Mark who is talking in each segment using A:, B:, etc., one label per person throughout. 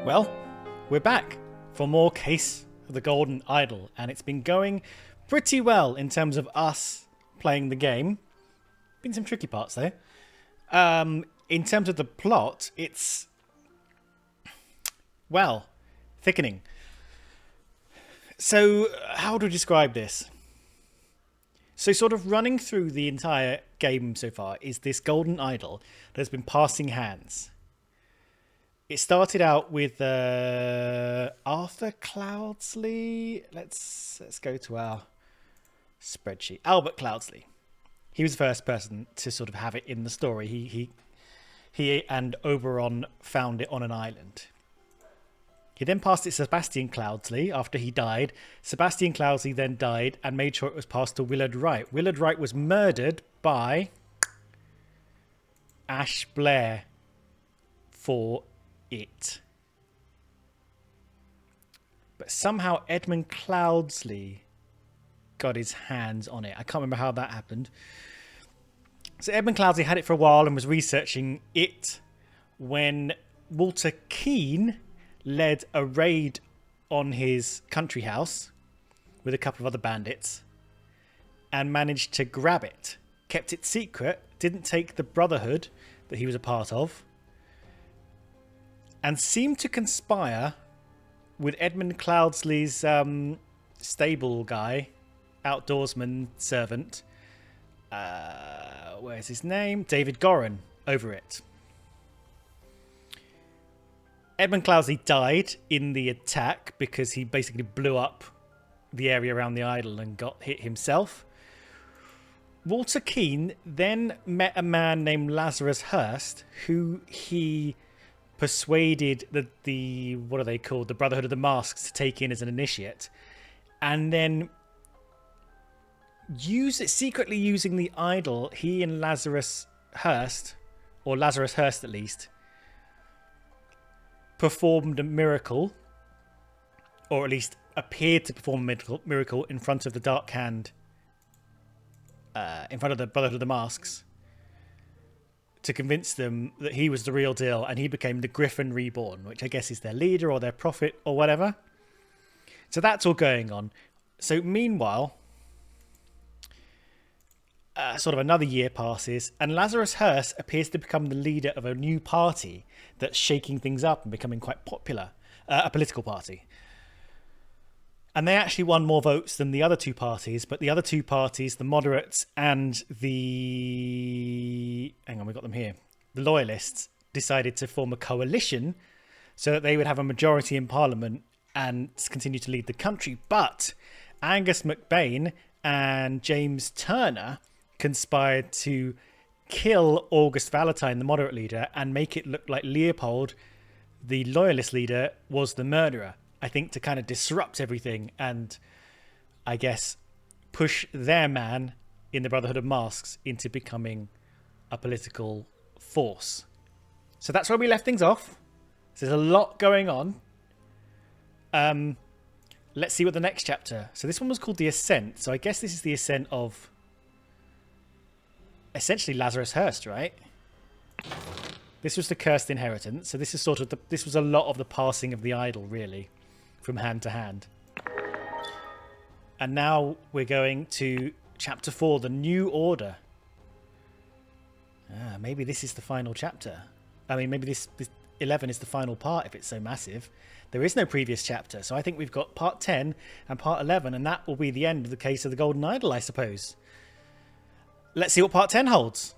A: Well, we're back for more Case of the Golden Idol, and it's been going pretty well in terms of us playing the game. Been some tricky parts though. In terms of the plot, it's, well, thickening. So, how do we describe this? So, sort of running through the entire game so far is this golden idol that's been passing hands. It started out with Arthur Cloudsley. Let's go to our spreadsheet. Albert Cloudsley. He was the first person to sort of have it in the story. He and Oberon found it on an island. He then passed it to Sebastian Cloudsley after he died. Sebastian Cloudsley then died and made sure it was passed to Willard Wright. Willard Wright was murdered by Ash Blair for it. But somehow Edmund Cloudsley got his hands on it. I can't remember how that happened. So Edmund Cloudsley had it for a while and was researching it when Walter Keane led a raid on his country house with a couple of other bandits and managed to grab it. Kept it secret, didn't take the Brotherhood that he was a part of, and seemed to conspire with Edmund Cloudsley's stable guy, outdoorsman servant, where's his name? David Goran, over it. Edmund Cloudsley died in the attack because he basically blew up the area around the idol and got hit himself. Walter Keane then met a man named Lazarus Hearst, who he persuaded the what are they called? The Brotherhood of the Masks to take in as an initiate, and then secretly using the idol, he and Lazarus Hearst, or Lazarus Hearst at least, performed a miracle, or at least appeared to perform a miracle in front of the Dark Hand, in front of the Brotherhood of the Masks, to convince them that he was the real deal, and he became the Griffin Reborn, which I guess is their leader or their prophet or whatever. So that's all going on. So meanwhile, sort of another year passes, and Lazarus Hearst appears to become the leader of a new party that's shaking things up and becoming quite popular, a political party. And they actually won more votes than the other two parties, but the other two parties, the moderates and the... hang on, we got them here. The loyalists decided to form a coalition so that they would have a majority in Parliament and continue to lead the country. But Angus MacBain and James Turner conspired to kill August Valentine, the moderate leader, and make it look like Leopold, the loyalist leader, was the murderer. I think to kind of disrupt everything and, I guess, push their man in the Brotherhood of Masks into becoming a political force. So that's where we left things off. So there's a lot going on. Let's see what the next chapter... So this one was called The Ascent. So I guess this is the ascent of essentially Lazarus Hearst, right? This was the cursed inheritance. So this is sort of this was a lot of the passing of the idol, really, from hand to hand. And now we're going to chapter 4, the New Order. Maybe this is the final chapter. I mean, maybe this 11 is the final part if it's so massive. There is no previous chapter, so I think we've got part 10 and part 11, and that will be the end of the Case of the Golden Idol, I suppose. Let's see what part 10 holds.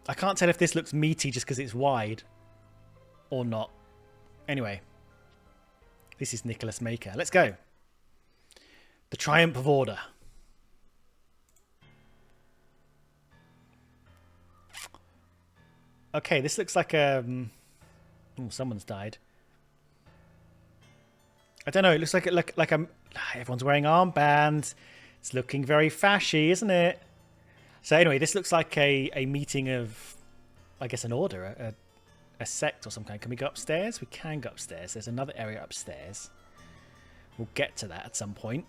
A: I can't tell if this looks meaty just because it's wide or not. Anyway, this is Nicholas Maker. Let's go. The Triumph of Order. Okay, this looks like a... oh, someone's died. I don't know. It looks like everyone's wearing armbands. It's looking very fashy, isn't it? So anyway, this looks like a meeting of, I guess, an order, a sect or some kind. Can we go upstairs? We can go upstairs. There's another area upstairs. We'll get to that at some point.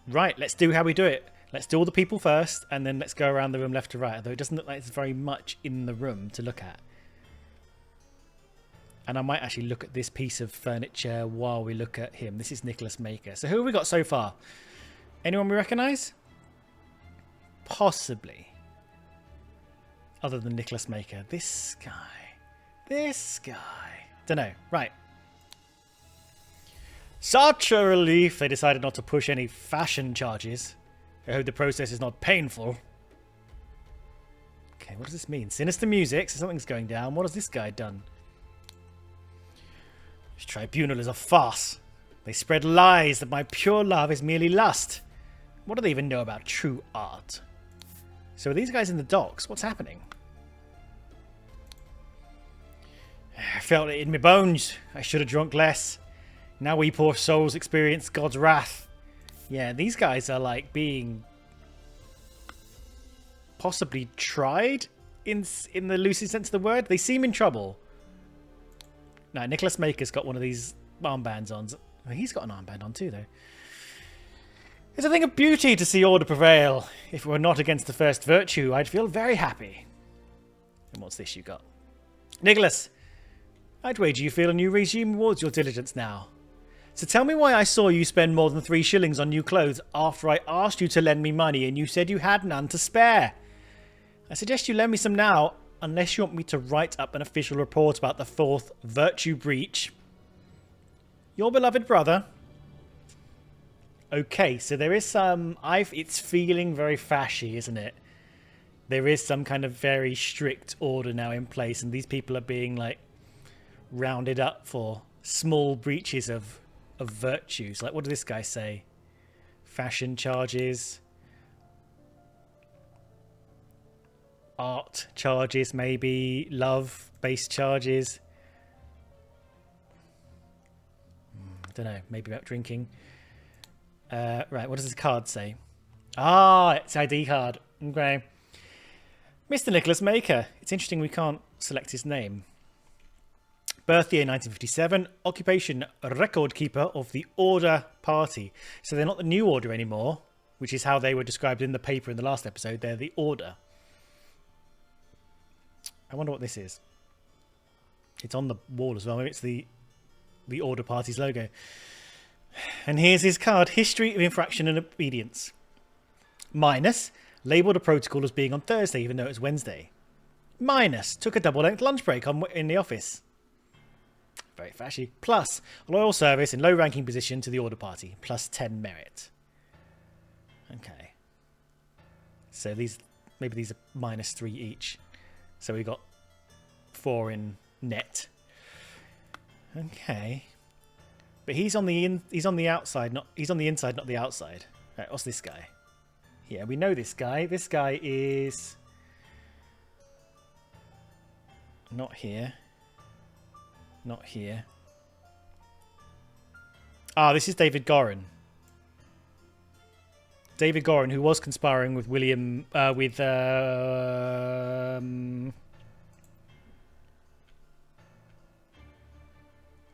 A: Right, let's do how we do it. Let's do all the people first, and then let's go around the room left to right, although it doesn't look like there's very much in the room to look at. And I might actually look at this piece of furniture while we look at him. This is Nicholas Maker. So who have we got so far? Anyone we recognise? Possibly. Other than Nicholas Maker. This guy. This guy. Dunno. Right. Such a relief they decided not to push any fashion charges. I hope the process is not painful. Okay, what does this mean? Sinister music, so something's going down. What has this guy done? This tribunal is a farce. They spread lies that my pure love is merely lust. What do they even know about true art? So are these guys in the docks? What's happening? I felt it in my bones. I should have drunk less. Now we poor souls experience God's wrath. Yeah, these guys are like being possibly tried in the loosest sense of the word. They seem in trouble. No, Nicholas Maker's got one of these armbands on. Well, he's got an armband on too, though. It's a thing of beauty to see order prevail. If it were not against the first virtue, I'd feel very happy. And what's this you got? Nicholas, I'd wager you feel a new regime rewards your diligence now. So tell me why I saw you spend more than 3 shillings on new clothes after I asked you to lend me money and you said you had none to spare. I suggest you lend me some now, unless you want me to write up an official report about the 4th virtue breach. Your beloved brother. Okay, so there is some... It's feeling very fashy, isn't it? There is some kind of very strict order now in place, and these people are being, like, rounded up for small breaches of virtues. Like, what did this guy say? Fashion charges. Art charges, maybe. Love-based charges. I don't know. Maybe about drinking. Right, what does this card say? Ah, it's ID card. Okay. Mr. Nicholas Maker. It's interesting we can't select his name. Birth year 1957. Occupation record keeper of the Order Party. So they're not the New Order anymore, which is how they were described in the paper in the last episode. They're the Order. I wonder what this is. It's on the wall as well. Maybe it's the Order Party's logo. And here's his card. History of infraction and obedience. Minus. Labelled a protocol as being on Thursday, even though it's Wednesday. Minus. Took a double-length lunch break in the office. Very fashy. Plus. Loyal service in low-ranking position to the Order Party. Plus 10 merit. Okay. So maybe these are minus 3 each. So we got 4 in net. Okay. But he's on the outside, he's on the inside, not the outside. Right, what's this guy? Yeah, we know this guy. This guy is not here. Not here. Ah, this is David Gorin. David Gorin, who was conspiring with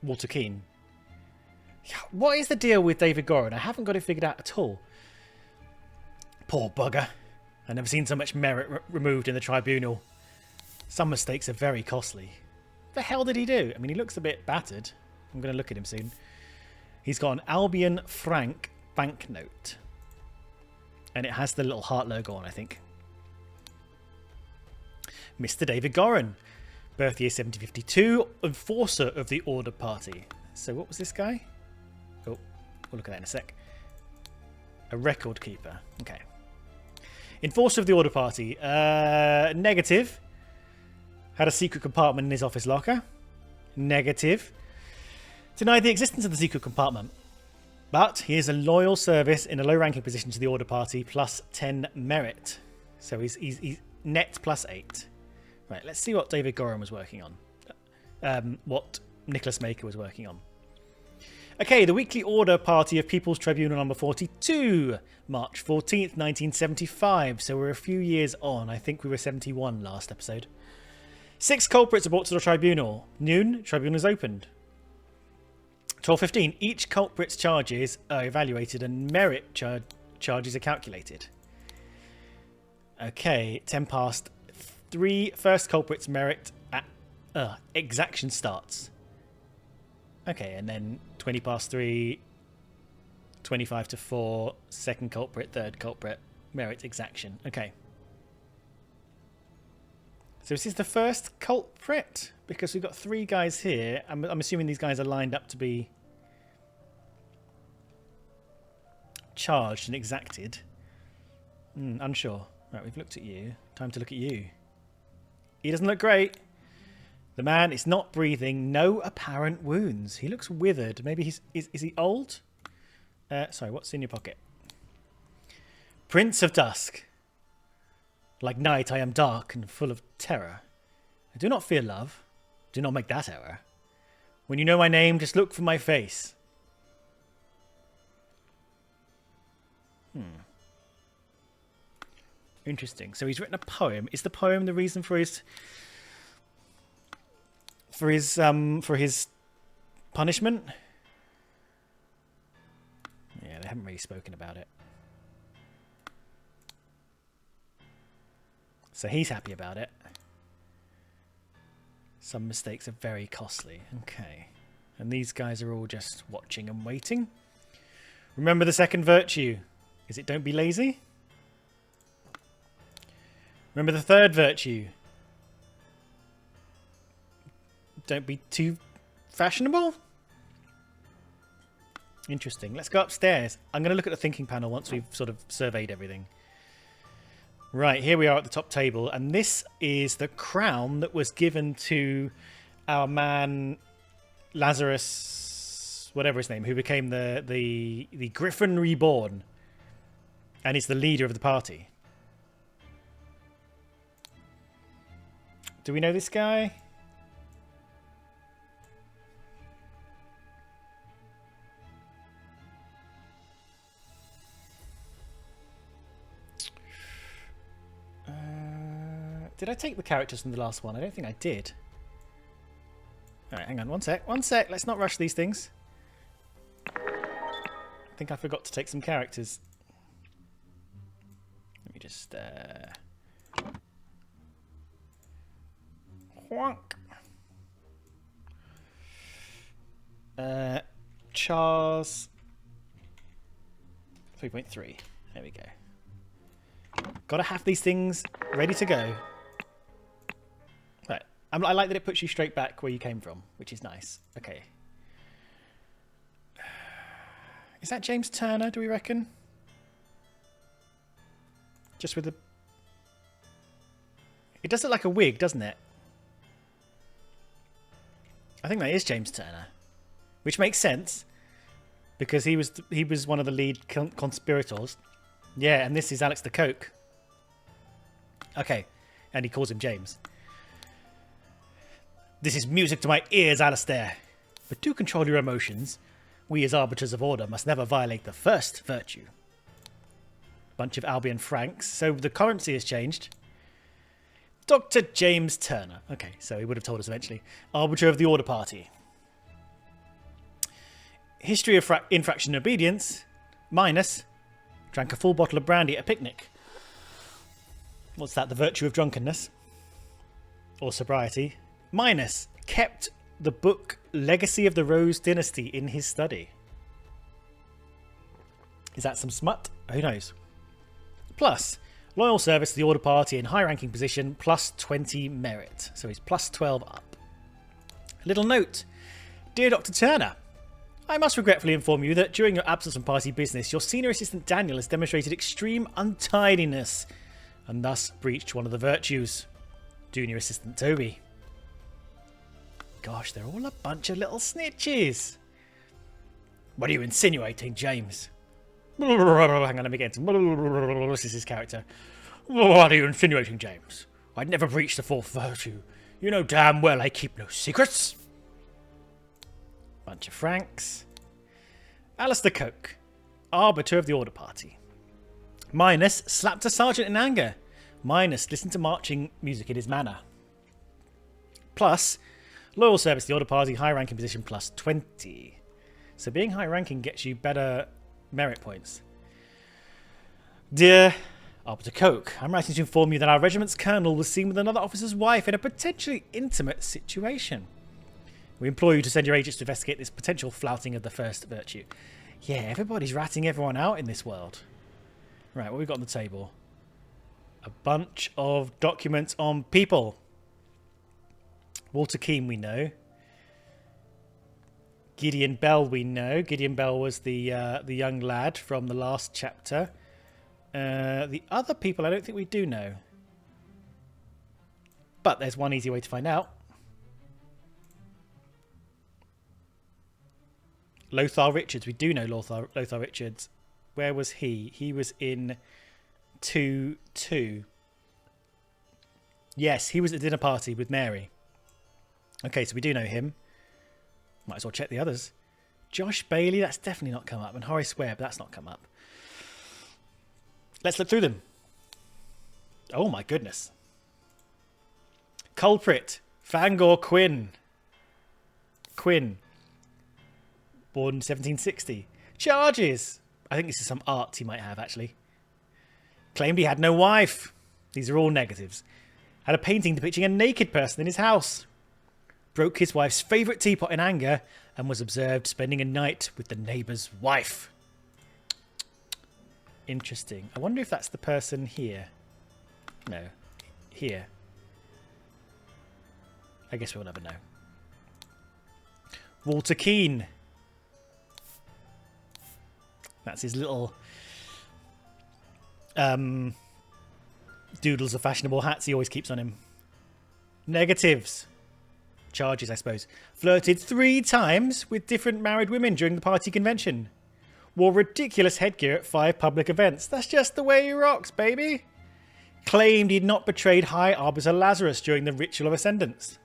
A: Walter Keane. What is the deal with David Gorin? I haven't got it figured out at all. Poor bugger. I've never seen so much merit removed in the tribunal. Some mistakes are very costly. What the hell did he do? I mean, he looks a bit battered. I'm going to look at him soon. He's got an Albion Franc banknote. And it has the little heart logo on, I think. Mr. David Gorin. Birth year 1752. Enforcer of the Order Party. So what was this guy? Oh, we'll look at that in a sec. A record keeper. Okay. Enforcer of the Order Party. Negative. Had a secret compartment in his office locker. Negative. Denied the existence of the secret compartment. But he is a loyal service in a low-ranking position to the Order Party, plus 10 merit. So he's net plus 8. Right, let's see what David Gorin was working on. What Nicholas Maker was working on. Okay, the Weekly Order Party of People's Tribunal number 42. March 14th, 1975. So we're a few years on. I think we were 71 last episode. 6 culprits are brought to the tribunal. Noon, tribunal is opened. 12:15. Each culprit's charges are evaluated and merit charges are calculated. Okay, 10 past 3. First culprit's merit at exaction starts. Okay, and then 20 past 3, 25 to 4, second culprit, third culprit, merit exaction. Okay. So this is the first culprit, because we've got 3 guys here. I'm assuming these guys are lined up to be charged and exacted. Unsure. Right, we've looked at you. Time to look at you. He doesn't look great. The man is not breathing. No apparent wounds. He looks withered. Maybe he's... Is he old? Sorry, what's in your pocket? Prince of Dusk. Like night, I am dark and full of terror. I do not fear love. Do not make that error. When you know my name, just look for my face. Interesting. So he's written a poem. Is the poem the reason for his punishment? Yeah, they haven't really spoken about it. So he's happy about it. Some mistakes are very costly. Okay. And these guys are all just watching and waiting. Remember the second virtue. Is it don't be lazy? Remember the third virtue. Don't be too fashionable? Interesting. Let's go upstairs. I'm going to look at the thinking panel once we've sort of surveyed everything. Right, here we are at the top table. And this is the crown that was given to our man Lazarus, whatever his name, who became the Griffin Reborn. And he's the leader of the party. Do we know this guy? Did I take the characters from the last one? I don't think I did. Alright, hang on. One sec. One sec. Let's not rush these things. I think I forgot to take some characters. Let me just... Wonk. Charles 3.3. There we go. Gotta have these things ready to go. Right. I like that it puts you straight back where you came from, which is nice. Okay. Is that James Turner, do we reckon? Just with the... It does look like a wig, doesn't it? I think that is James Turner, which makes sense because he was one of the lead conspirators. Yeah, and this is Alex the Coke. Okay, and he calls him James. This is music to my ears, Alistair. But to control your emotions, we as arbiters of order must never violate the first virtue. Bunch of Albion Franks. So the currency has changed. Dr. James Turner. Okay, so he would have told us eventually. Arbiter of the Order Party. History of infraction and obedience. Minus. Drank a full bottle of brandy at a picnic. What's that? The virtue of drunkenness? Or sobriety. Minus. Kept the book Legacy of the Rose Dynasty in his study. Is that some smut? Who knows? Plus. Loyal service to the Order Party in high-ranking position, plus 20 merit. So he's plus 12 up. Little note. Dear Dr. Turner, I must regretfully inform you that during your absence from party business, your senior assistant Daniel has demonstrated extreme untidiness and thus breached one of the virtues. Junior assistant Toby. Gosh, they're all a bunch of little snitches. What are you insinuating, James? Hang on, let me get into... This is his character. What are you insinuating, James? I'd never breached the fourth virtue. You know damn well I keep no secrets. Bunch of Franks. Alistair Coke. Arbiter of the Order Party. Minus, slapped a sergeant in anger. Minus, listen to marching music in his manner. Plus, loyal service to the Order Party, high ranking position, plus 20. So being high ranking gets you better merit points. Dear Arbiter Coke. I'm writing to inform you that our regiment's colonel was seen with another officer's wife in a potentially intimate situation. We implore you to send your agents to investigate this potential flouting of the first virtue. Yeah, everybody's ratting everyone out in this world. Right, what have we got on the table? A bunch of documents on people. Walter Keane we know. Gideon Bell we know. Gideon Bell was the young lad from the last chapter. The other people I don't think we do know. But there's one easy way to find out. Lothar Richards. We do know Lothar Richards. Where was he? He was in 2-2. Yes, he was at a dinner party with Mary. Okay, so we do know him. Might as well check the others. Josh Bailey, that's definitely not come up. And Horace Webb, that's not come up. Let's look through them. Oh my goodness. Culprit, Fangor Quinn. Quinn. Born 1760. Charges. I think this is some art he might have, actually. Claimed he had no wife. These are all negatives. Had a painting depicting a naked person in his house. Broke his wife's favourite teapot in anger and was observed spending a night with the neighbour's wife. Interesting. I wonder if that's the person here. No. Here. I guess we'll never know. Walter Keane. That's his little doodles of fashionable hats he always keeps on him. Negatives. Charges, I suppose. Flirted 3 times with different married women during the party convention. Wore ridiculous headgear at 5 public events. That's just the way he rocks, baby. Claimed he'd not betrayed High Arbiter Lazarus during the Ritual of Ascendance.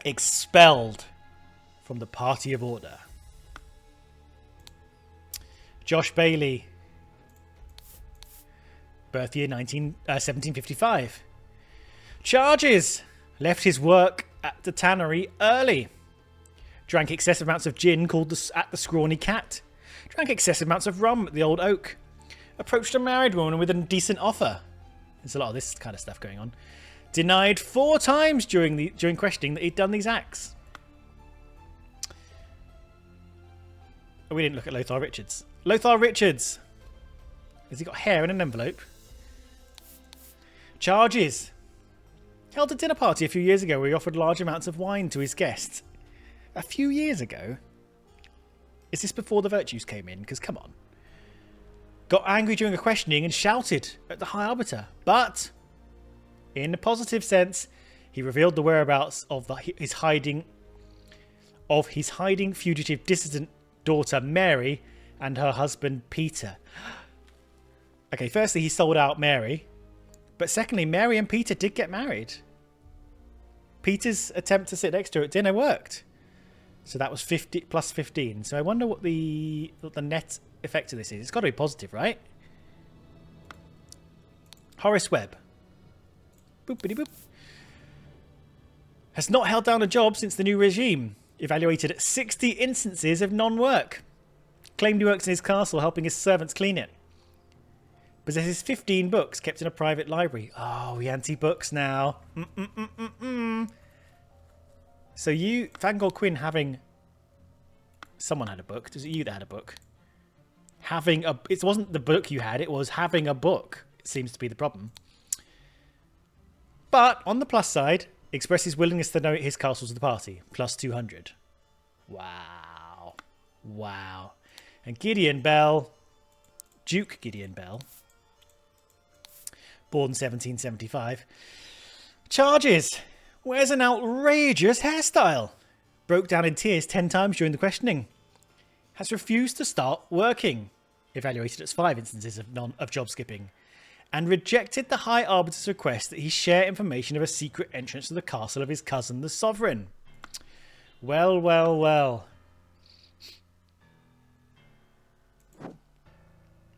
A: Expelled from the Party of Order. Josh Bailey. Birth year 1755. Charges. Left his work at the tannery early. Drank excessive amounts of gin called at the Scrawny Cat. Drank excessive amounts of rum at the Old Oak. Approached a married woman with a decent offer. There's a lot of this kind of stuff going on. Denied 4 times during questioning that he'd done these acts. Oh, we didn't look at Lothar Richards. Lothar Richards. Has he got hair in an envelope? Charges. Held a dinner party a few years ago where he offered large amounts of wine to his guests. A few years ago? Is this before the Virtues came in? Because come on. Got angry during a questioning and shouted at the High Arbiter. But, in a positive sense, he revealed the whereabouts of his hiding fugitive dissident daughter Mary and her husband Peter. Okay, firstly, he sold out Mary. But secondly, Mary and Peter did get married. Peter's attempt to sit next to her at dinner worked. So that was 50 plus 15. So I wonder what the net effect of this is. It's got to be positive, right? Horace Webb. Boopity boop. Has not held down a job since the new regime. Evaluated at 60 instances of non-work. Claimed he works in his castle helping his servants clean it. Possesses 15 books kept in a private library. Oh, we anti-books now. So you, Fangor Quinn, having... Someone had a book. Was it you that had a book? It wasn't the book you had, it was having a book. It seems to be the problem. But, on the plus side, expresses willingness to donate his castle to the party. Plus 200. Wow. Wow. And Gideon Bell... Duke Gideon Bell... Born 1775. Charges. Wears an outrageous hairstyle. Broke down in tears 10 times during the questioning. Has refused to start working. Evaluated as 5 instances of job skipping. And rejected the High Arbiter's request that he share information of a secret entrance to the castle of his cousin, the Sovereign. Well, well, well.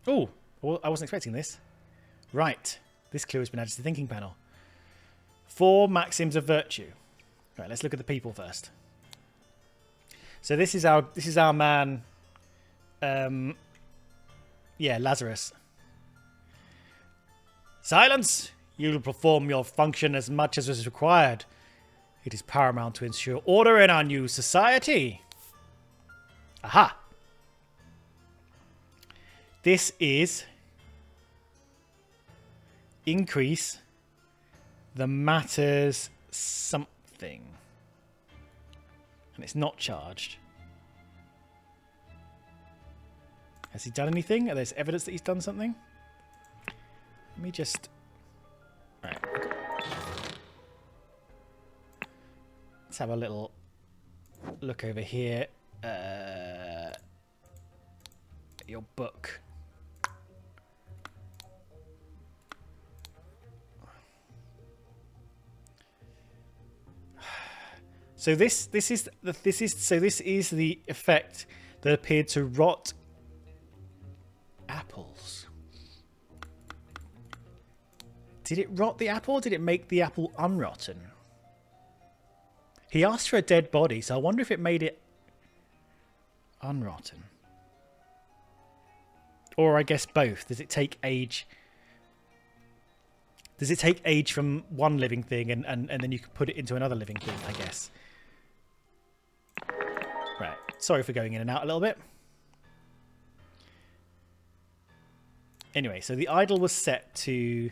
A: Oh, well, I wasn't expecting this. Right. This clue has been added to the thinking panel. 4 maxims of virtue. Right, let's look at the people first. So this is our man. Yeah, Lazarus. Silence! You will perform your function as much as is required. It is paramount to ensure order in our new society. Aha! This is increase the matters something. And it's not charged. Has he done anything? Are there evidence that he's done something? Let me just... Right. Let's have a little look over here. Your book. So this is the effect that appeared to rot apples. Did it rot the apple? Or did it make the apple unrotten? He asked for a dead body, so I wonder if it made it unrotten. Or I guess both. Does it take age? Does it take age from one living thing and then you can put it into another living thing, I guess? Right. Sorry for going in and out a little bit. Anyway, so the idol was set to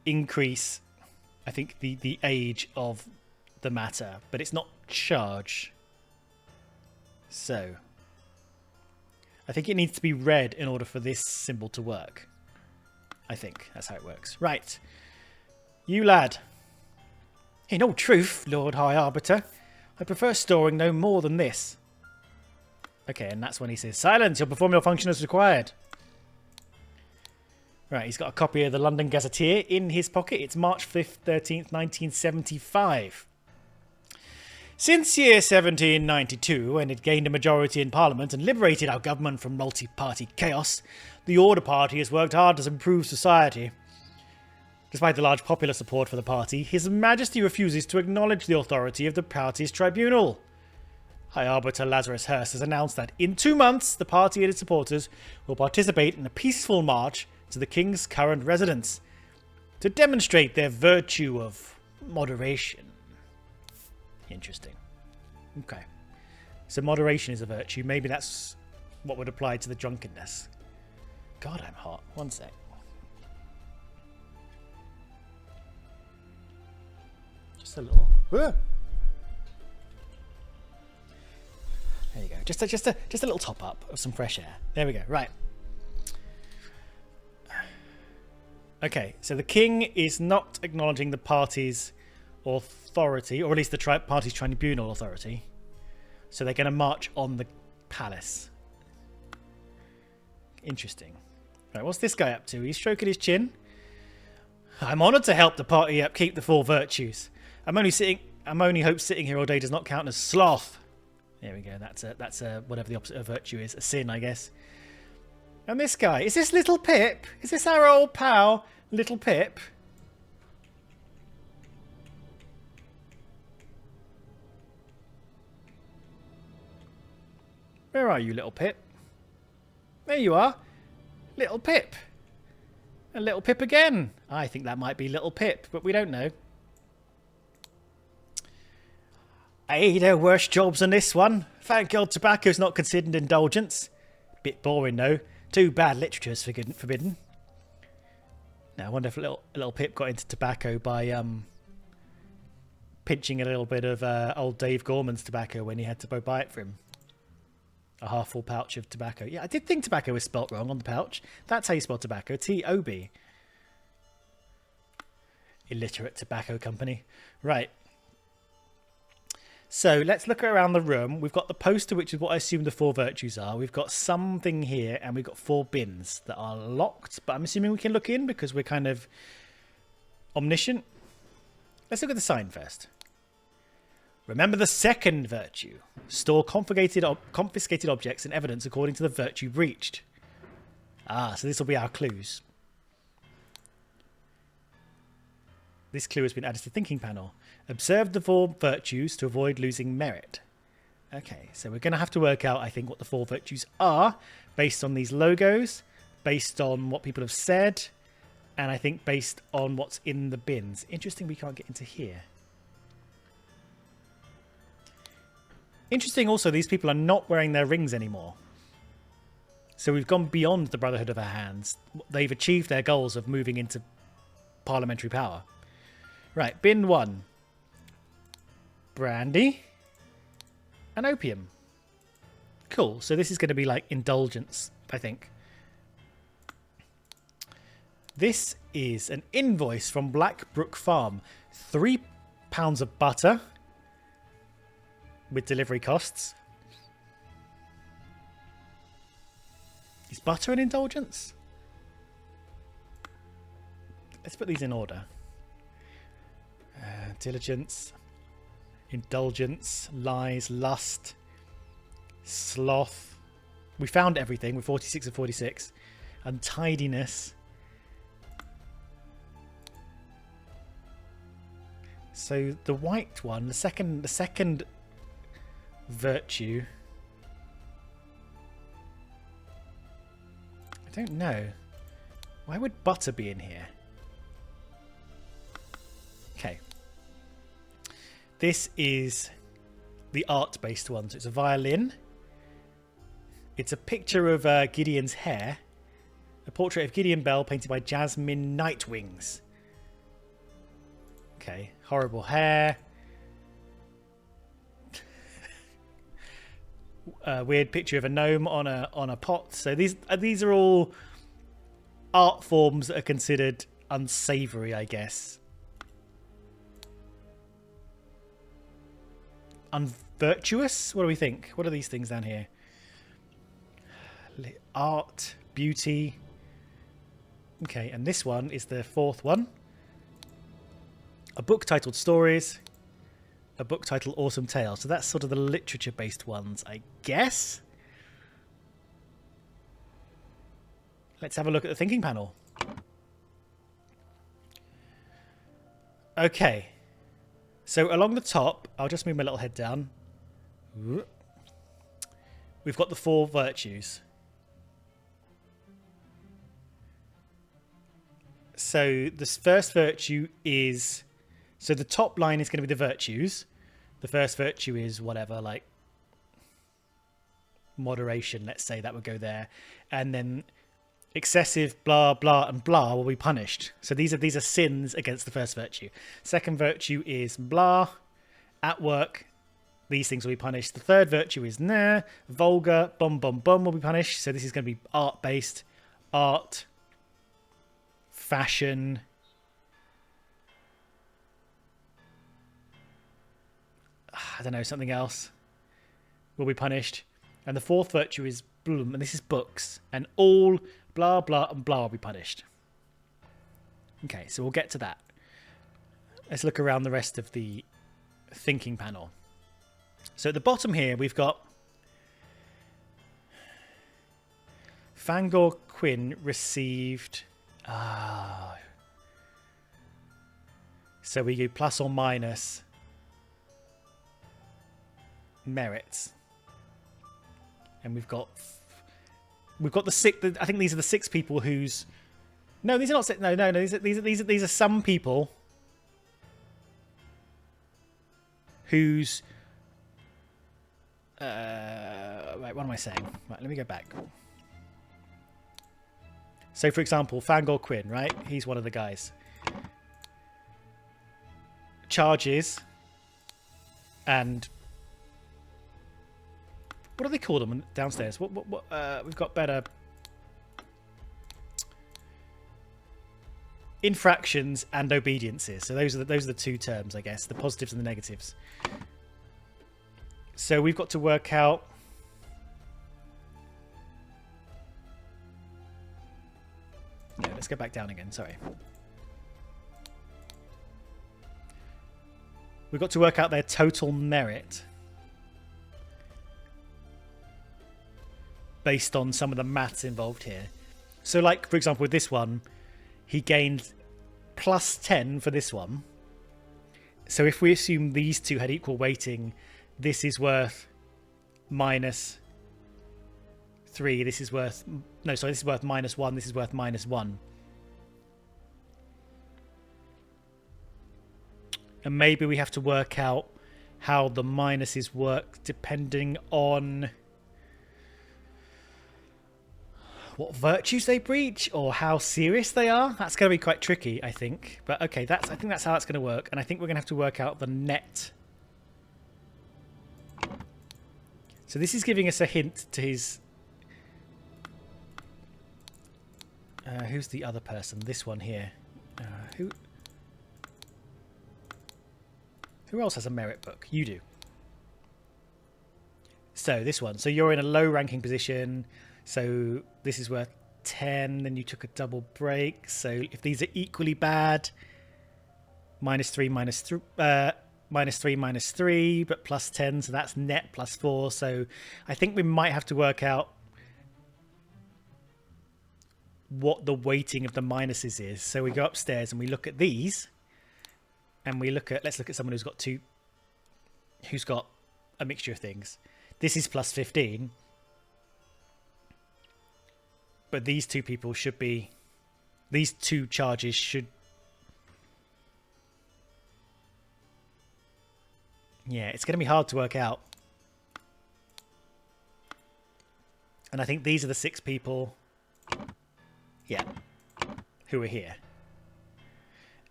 A: increase, I think, the age of the matter, but it's not charge. So I think it needs to be red in order for this symbol to work. I think that's how it works. Right. You lad. In all truth, Lord High Arbiter, I prefer storing no more than this. Okay, and that's when he says, silence, you'll perform your function as required. Right, he's got a copy of the London Gazetteer in his pocket. It's March 5th, 13th, 1975. Since year 1792, when it gained a majority in Parliament and liberated our government from multi-party chaos, the Order Party has worked hard to improve society. Despite the large popular support for the party, His Majesty refuses to acknowledge the authority of the party's tribunal. High Arbiter Lazarus Hurst has announced that in 2 months, the party and its supporters will participate in a peaceful march to the King's current residence to demonstrate their virtue of moderation. Interesting. Okay. So moderation is a virtue. Maybe that's what would apply to the drunkenness. God, I'm hot. One sec. Just a little... There you go. Just a little top up of some fresh air. There we go. Right. Okay, so the king is not acknowledging the party's authority, or at least the party's tribunal authority. So they're going to march on the palace. Interesting. Right, what's this guy up to? He's stroking his chin. I'm honoured to help the party upkeep the 4 virtues. I'm only hope sitting here all day does not count as sloth. There we go. That's whatever the opposite of virtue is. A sin, I guess. And this guy, is this Little Pip? Is this our old pal, Little Pip? Where are you, Little Pip? There you are. Little Pip. And Little Pip again. I think that might be Little Pip, but we don't know. Hey, there are worse jobs than this one. Thank God tobacco's not considered indulgence. Bit boring, though. Too bad literature's forbidden. Now, I wonder if little Pip got into tobacco by pinching a little bit of old Dave Gorman's tobacco when he had to go buy it for him. A half-full pouch of tobacco. Yeah, I did think tobacco was spelt wrong on the pouch. That's how you spell tobacco. T-O-B. Illiterate tobacco company. Right. So let's look around the room. We've got the poster, which is what I assume the 4 virtues are. We've got something here, and we've got 4 bins that are locked. But I'm assuming we can look in because we're kind of omniscient. Let's look at the sign first. Remember the second virtue. Store confiscated objects and evidence according to the virtue breached. Ah, so this will be our clues. This clue has been added to the thinking panel. Observe the 4 virtues to avoid losing merit. Okay, so we're going to have to work out, I think, what the 4 virtues are based on these logos, based on what people have said, and I think based on what's in the bins. Interesting we can't get into here. Interesting also, these people are not wearing their rings anymore. So we've gone beyond the Brotherhood of our Hands. They've achieved their goals of moving into parliamentary power. Right, bin 1. Brandy. And opium. Cool. So this is going to be like indulgence, I think. This is an invoice from Blackbrook Farm. £3 of butter with delivery costs. Is butter an indulgence? Let's put these in order. Diligence. Indulgence, lies, lust, sloth. We found everything with 46 and 46. Untidiness. So the white one, the second virtue. I don't know. Why would butter be in here? Okay. This is the art-based one. So it's a violin. It's a picture of Gideon's hair. A portrait of Gideon Bell painted by Jasmine Nightwings. Okay, horrible hair. A weird picture of a gnome on a pot. So these are all art forms that are considered unsavory, I guess. Unvirtuous? What do we think? What are these things down here? Art, beauty. Okay, and this one is the 4th one. A book titled Stories. A book titled Awesome Tales. So that's sort of the literature-based ones, I guess. Let's have a look at the thinking panel. Okay. So along the top, I'll just move my little head down. We've got the 4 virtues. So this first virtue is... So the top line is going to be the virtues. The first virtue is whatever, like moderation, let's say, that would go there. And then excessive blah, blah, and blah will be punished. So these are sins against the first virtue. Second virtue is blah. At work, these things will be punished. The third virtue is nah. Vulgar, bum, bum, bum will be punished. So this is going to be art-based. Art, fashion, I don't know, something else will be punished. And the 4th virtue is bloom, and this is books. And all blah, blah, and blah will be punished. Okay, so we'll get to that. Let's look around the rest of the thinking panel. So at the bottom here, we've got Fangor Quinn received... So we do plus or minus merits. And we've got the 6. I think these are the 6 people whose. No, these are not 6. No. These are some people whose. Right, what am I saying? Right, let me go back. So, for example, Fangor Quinn, right? He's one of the guys. Charges and. What do they call them downstairs? What we've got better infractions and obediences. So those are the 2 terms, I guess, the positives and the negatives. So we've got to work out yeah, let's go back down again, sorry. We've got to work out their total merit based on some of the maths involved here. So like, for example, with this one, he gained plus 10 for this one. So if we assume these 2 had equal weighting, this is worth minus 3. This is worth... No, sorry, this is worth minus 1. This is worth minus 1. And maybe we have to work out how the minuses work depending on what virtues they breach or how serious they are. That's going to be quite tricky, I think. But okay, I think that's how it's going to work. And I think we're going to have to work out the net. So this is giving us a hint to his... who's the other person? This one here. Who else has a merit book? You do. So this one. So you're in a low ranking position. So this is worth 10. Then you took a double break. So if these are equally bad, minus 3, minus 3, minus 3, but plus 10. So that's net plus 4. So I think we might have to work out what the weighting of the minuses is. So we go upstairs and we look at these. And we look at, let's look at someone who's got a mixture of things. This is plus 15. But these two people should be, these two charges should, yeah, it's going to be hard to work out. And I think these are the 6 people, yeah, who are here.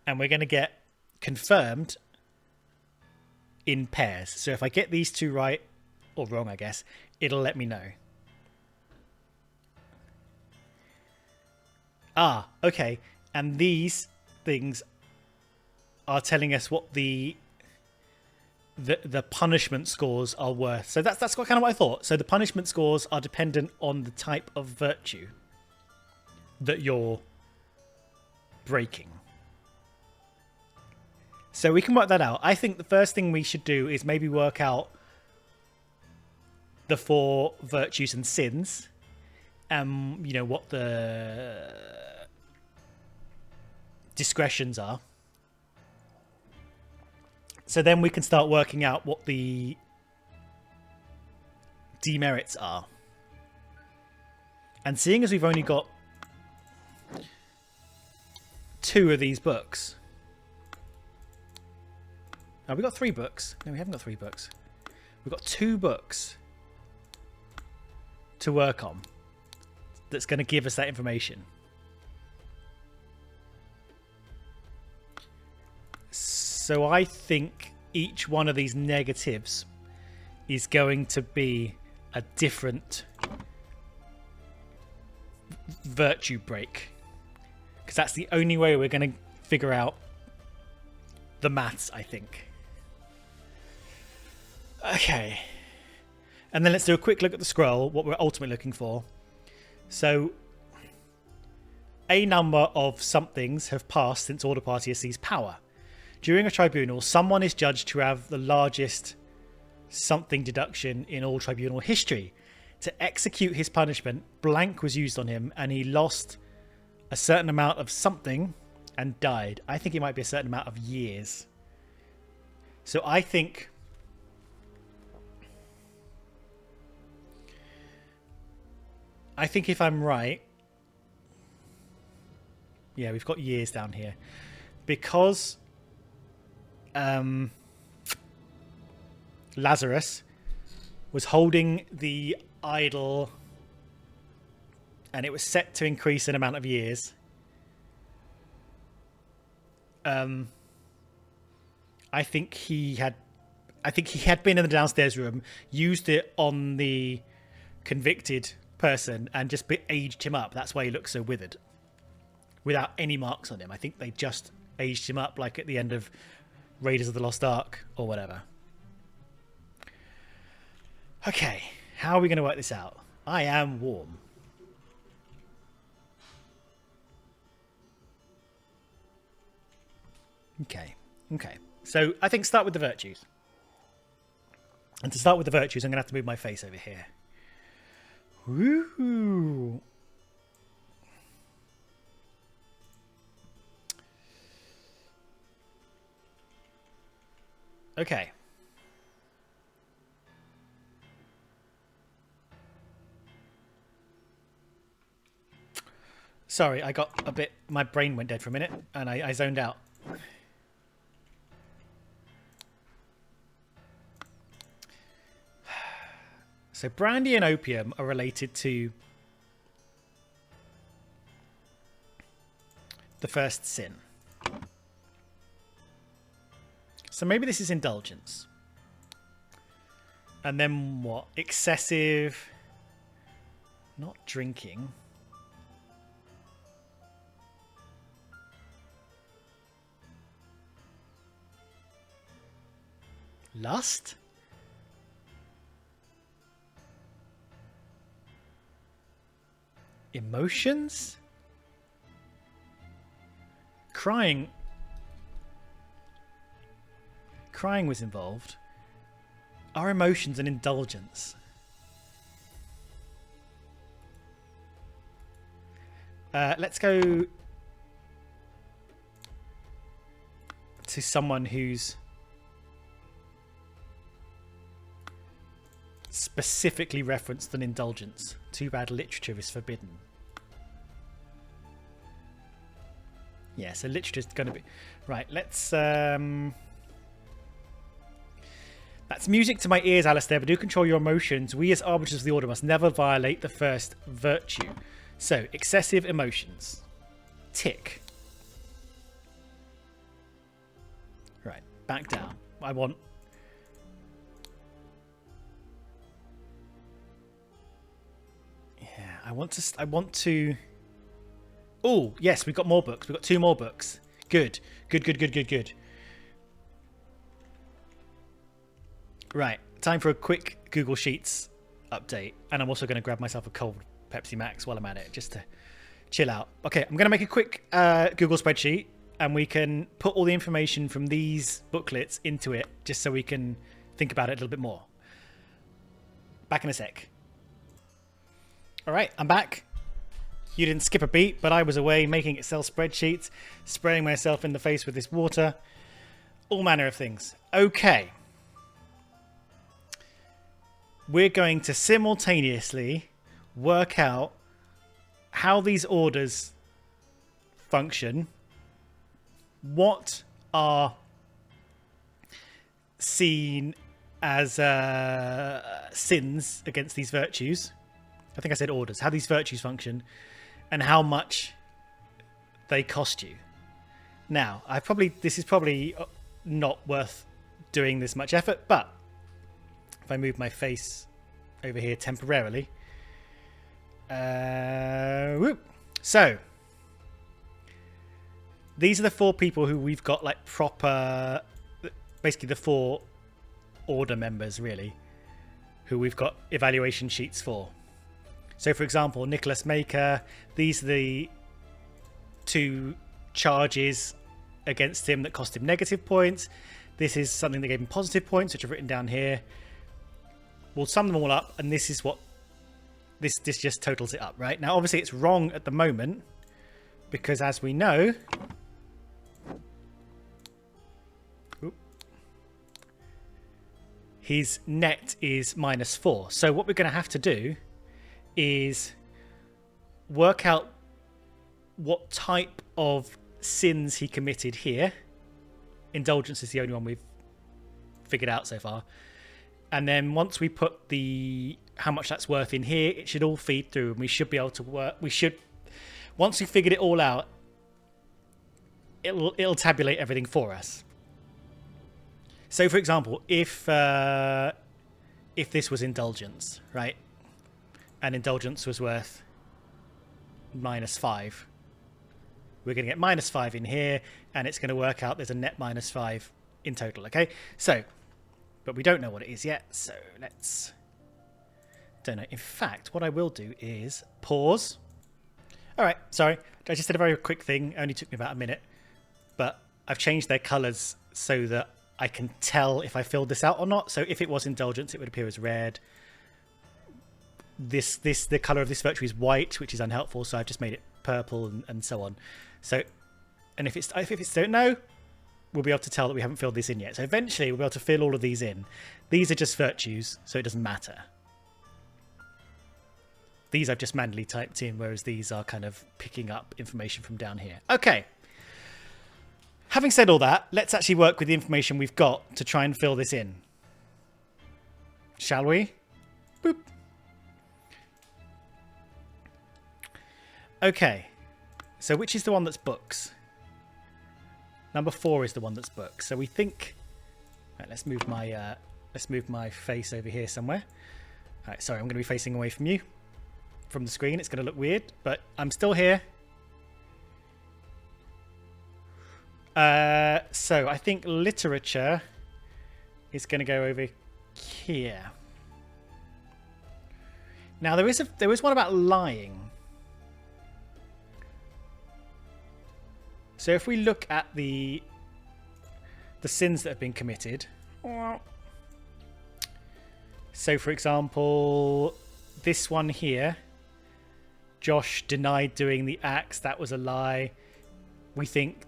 A: And we're going to get confirmed in pairs. So if I get these 2 right, or wrong, I guess, it'll let me know. Ah, okay. And these things are telling us what the punishment scores are worth. So that's kind of what I thought. So the punishment scores are dependent on the type of virtue that you're breaking. So we can work that out. I think the first thing we should do is maybe work out the 4 virtues and sins. You know, what the discretions are. So then we can start working out what the demerits are. And seeing as we've only got 2 of these books... Oh, we've got 3 books. No, we haven't got 3 books. We've got 2 books to work on that's going to give us that information. So I think each one of these negatives is going to be a different virtue break. Because that's the only way we're going to figure out the maths, I think. Okay. And then let's do a quick look at the scroll, what we're ultimately looking for. So, a number of somethings have passed since Order Party has seized power. During a tribunal, someone is judged to have the largest something deduction in all tribunal history. To execute his punishment, blank was used on him and he lost a certain amount of something and died. I think it might be a certain amount of years. So I think... if I'm right... Yeah, we've got years down here. Because... Lazarus was holding the idol and it was set to increase in amount of years. I think he had been in the downstairs room, used it on the convicted person and just aged him up. That's why he looks so withered without any marks on him. I think they just aged him up like at the end of Raiders of the Lost Ark or whatever. Okay, how are we going to work this out? I am warm. Okay. So I think start with the virtues. And to start with the virtues, I'm going to have to move my face over here. Woo! Okay. Sorry, I got a bit... My brain went dead for a minute and I zoned out. So brandy and opium are related to the first sin. So maybe this is indulgence. And then what? Excessive... Not drinking. Lust? Emotions? Crying. Crying was involved. Are emotions an indulgence? Let's go to someone who's specifically referenced an indulgence. Too bad literature is forbidden. Yeah, so literature is going to be... Right, let's... That's music to my ears, Alistair, but do control your emotions. We as arbiters of the order must never violate the first virtue. So, excessive emotions. Tick. Right, back down. I want... Yeah, I want to... Oh, yes, we've got more books. We've got 2 more books. Good. Good. Right, time for a quick Google Sheets update. And I'm also going to grab myself a cold Pepsi Max while I'm at it, just to chill out. Okay, I'm going to make a quick Google spreadsheet, and we can put all the information from these booklets into it, just so we can think about it a little bit more. Back in a sec. All right, I'm back. You didn't skip a beat, but I was away making Excel spreadsheets, spraying myself in the face with this water, all manner of things. Okay. We're going to simultaneously work out how these orders function, what are seen as sins against these virtues. I think I said orders. How these virtues function and how much they cost you. Now, this is probably not worth doing this much effort, but if I move my face over here temporarily. So, these are the 4 people who we've got like proper, basically the 4 order members really, who we've got evaluation sheets for. So for example, Nicholas Maker, these are the 2 charges against him that cost him negative points. This is something that gave him positive points, which I've written down here. We'll sum them all up, and this is what this just totals it up, right? Now, obviously, it's wrong at the moment because, as we know, his net is -4. So what we're going to have to do is work out what type of sins he committed here. Indulgence is the only one we've figured out so far. And then once we put how much that's worth in here, it should all feed through, and we should be able to work. Once we figured it all out, it'll tabulate everything for us. So, for example, if this was indulgence, right, and indulgence was worth -5, we're going to get -5 in here, and it's going to work out there's a net -5 in total. Okay, so. But we don't know what it is yet, so let's... Don't know. In fact, what I will do is pause. All right, sorry. I just did a very quick thing. It only took me about a minute. But I've changed their colours so that I can tell if I filled this out or not. So if it was indulgence, it would appear as red. The colour of this virtue is white, which is unhelpful, so I've just made it purple and so on. So, and if it's don't know, we'll be able to tell that we haven't filled this in yet. So eventually we'll be able to fill all of these in. These are just virtues, so it doesn't matter. These I've just manually typed in, whereas these are kind of picking up information from down here. Okay. Having said all that, let's actually work with the information we've got to try and fill this in. Shall we? Boop. Okay. So which is the one that's books? Number 4 is the one that's books. So we think... Right, let's move my face over here somewhere. All right, sorry, I'm going to be facing away from you. From the screen, it's going to look weird, but I'm still here. So I think literature is going to go over here. Now there is one about lying. So if we look at the sins that have been committed. So for example, this one here. Josh denied doing the axe. That was a lie. We think...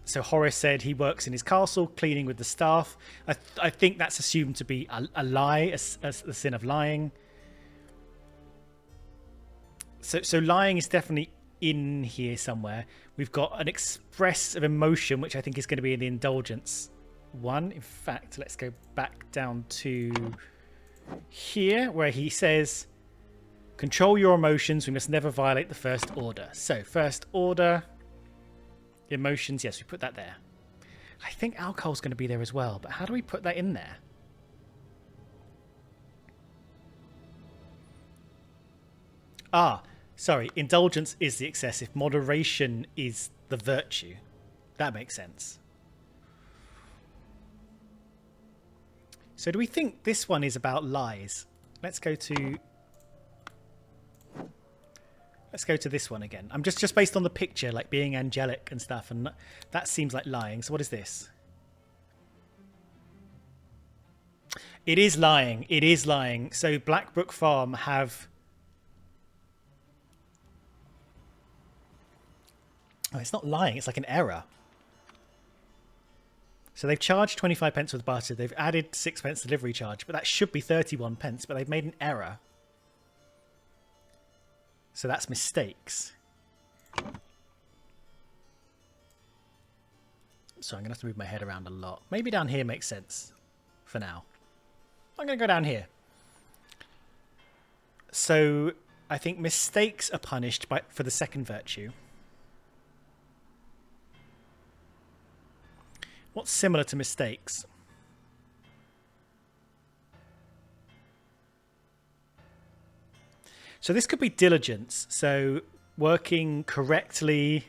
A: So Horace said he works in his castle, cleaning with the staff. I think that's assumed to be a lie, a sin of lying. So lying is definitely in here somewhere. We've got an express of emotion, which I think is going to be in the indulgence one. In fact, let's go back down to here, where he says... Control your emotions. We must never violate the first order. So, first order. Emotions. Yes, we put that there. I think alcohol's going to be there as well. But how do we put that in there? Ah, sorry. Indulgence is the excessive. Moderation is the virtue. That makes sense. So do we think this one is about lies? Let's go to this one again. I'm just based on the picture, like being angelic and stuff, and that seems like lying. So what is this? It is lying. It is lying. So Blackbrook Farm have... Oh, it's not lying. It's like an error. So they've charged 25 pence with butter. They've added 6 pence delivery charge, but that should be 31 pence, but they've made an error. So that's mistakes. So I'm going to have to move my head around a lot. Maybe down here makes sense for now. I'm going to go down here. So I think mistakes are punished for the second virtue. What's similar to mistakes? So this could be diligence. So working correctly,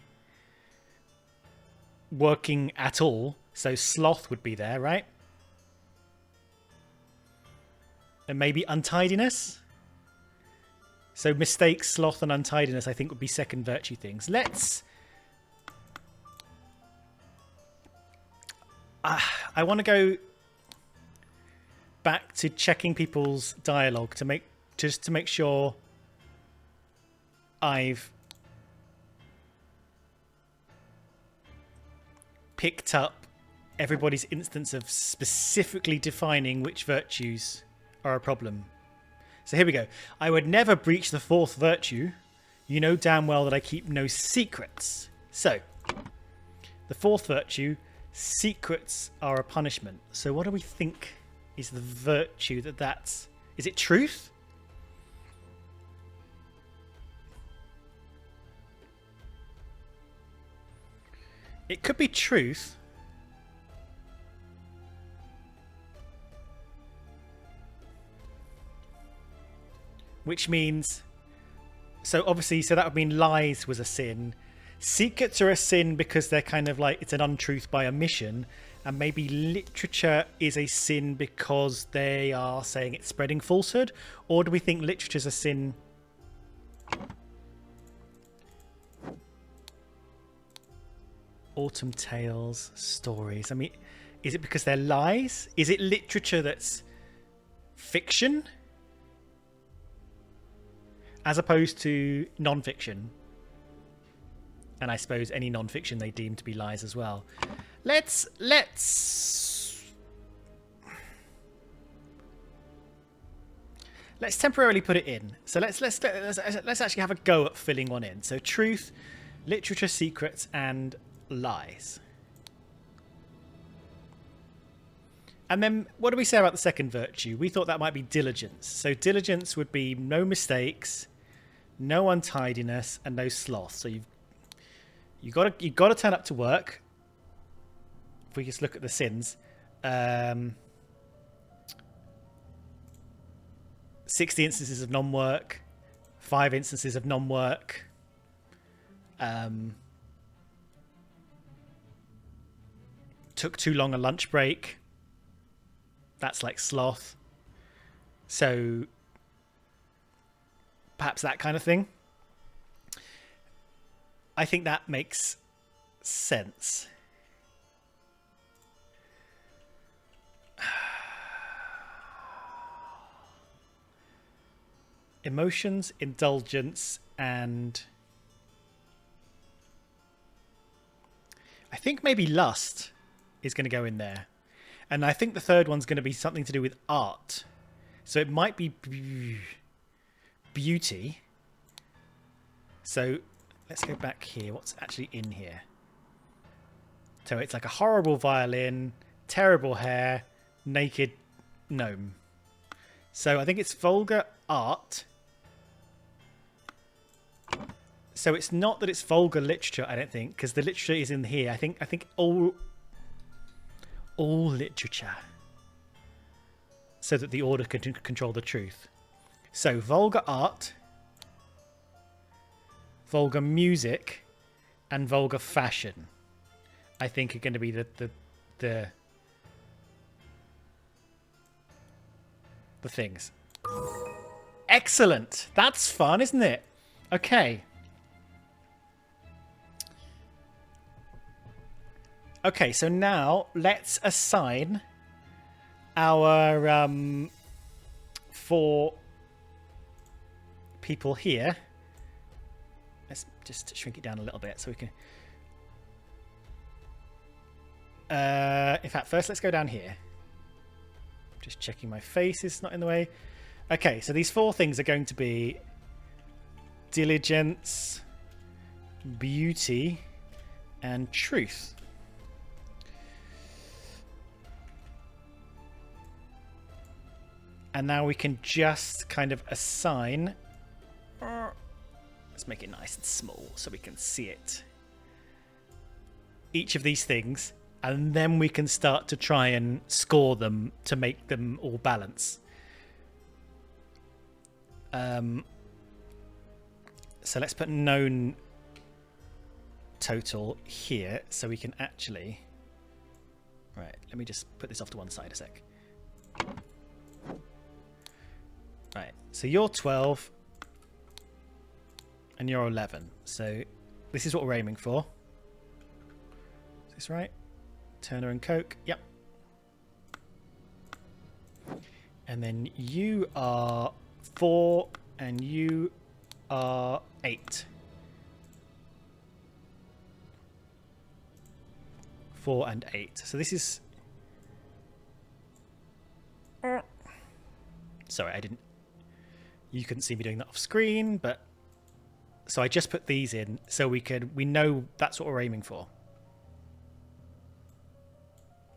A: working at all. So sloth would be there, right? And maybe untidiness. So mistakes, sloth, and untidiness, I think, would be second virtue things. Let's... I want to go back to checking people's dialogue to make sure I've picked up everybody's instance of specifically defining which virtues are a problem. So here we go. I would never breach the fourth virtue. You know damn well that I keep no secrets. So, the fourth virtue, secrets are a punishment. So what do we think is the virtue that's... Is it truth? It could be truth. Which means... So obviously, so that would mean lies was a sin. Secrets are a sin because they're kind of like, it's an untruth by omission. And maybe literature is a sin because they are saying it's spreading falsehood. Or do we think literature's a sin? Autumn tales, stories. I mean, is it because they're lies? Is it literature that's fiction? As opposed to non-fiction. And I suppose any non-fiction they deem to be lies as well. Let's let's temporarily put it in. So let's actually have a go at filling one in. So truth, literature, secrets, and lies. And then what do we say about the second virtue? We thought that might be diligence. So diligence would be no mistakes, no untidiness, and no sloth. So you've got to turn up to work. If we just look at the sins, 60 instances of non-work, 5 instances of non-work. Took too long a lunch break. That's like sloth. So perhaps that kind of thing. I think that makes sense. Emotions, indulgence, and I think maybe lust is going to go in there. And I think the third one's going to be something to do with art. So it might be beauty. So let's go back here. What's actually in here? So it's like a horrible violin, terrible hair, naked gnome. So I think it's vulgar art. So it's not that it's vulgar literature, I don't think, because the literature is in here. I think all literature, so that the order can control the truth. So vulgar art, vulgar music, and vulgar fashion, I think, are going to be the things. Excellent. That's fun, isn't it? Okay. Okay, so now let's assign our 4 people here. Let's just shrink it down a little bit so we can... in fact, first let's go down here. Just checking my face is not in the way. Okay, so these 4 things are going to be diligence, beauty, and truth. And now we can just kind of assign... Let's make it nice and small so we can see it. Each of these things, and then we can start to try and score them to make them all balance. So let's put known total here so we can actually... Right, let me just put this off to one side a sec. Right, so you're 12 and you're 11. So this is what we're aiming for. Is this right? Turner and Coke. Yep. And then you are 4 and you are 8. 4 and 8. So this is... Sorry, I didn't... You couldn't see me doing that off screen, but... So I just put these in so we know that's what we're aiming for.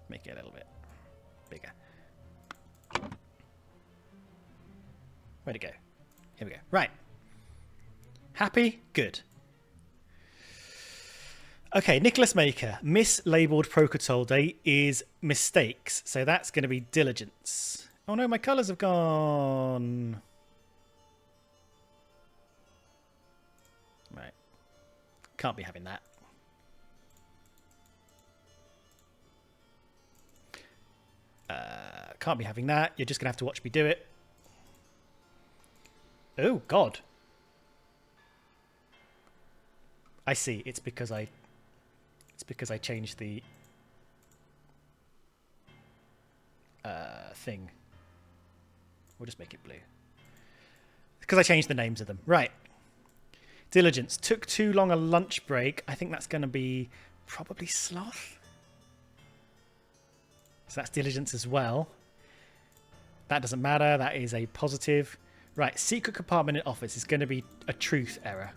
A: Make it a little bit bigger. Where'd it go? Here we go. Right. Happy? Good. Okay, Nicholas Maker. Mislabeled Procotolde is mistakes. So that's going to be diligence. Oh no, my colours have gone. Right. Can't be having that. Can't be having that. You're just going to have to watch me do it. Oh, God. I see. It's because I changed the thing. We'll just make it blue. Because I changed the names of them. Right. Diligence. Took too long a lunch break. I think that's going to be probably sloth. So that's diligence as well. That doesn't matter. That is a positive. Right, secret compartment in office is going to be a truth error.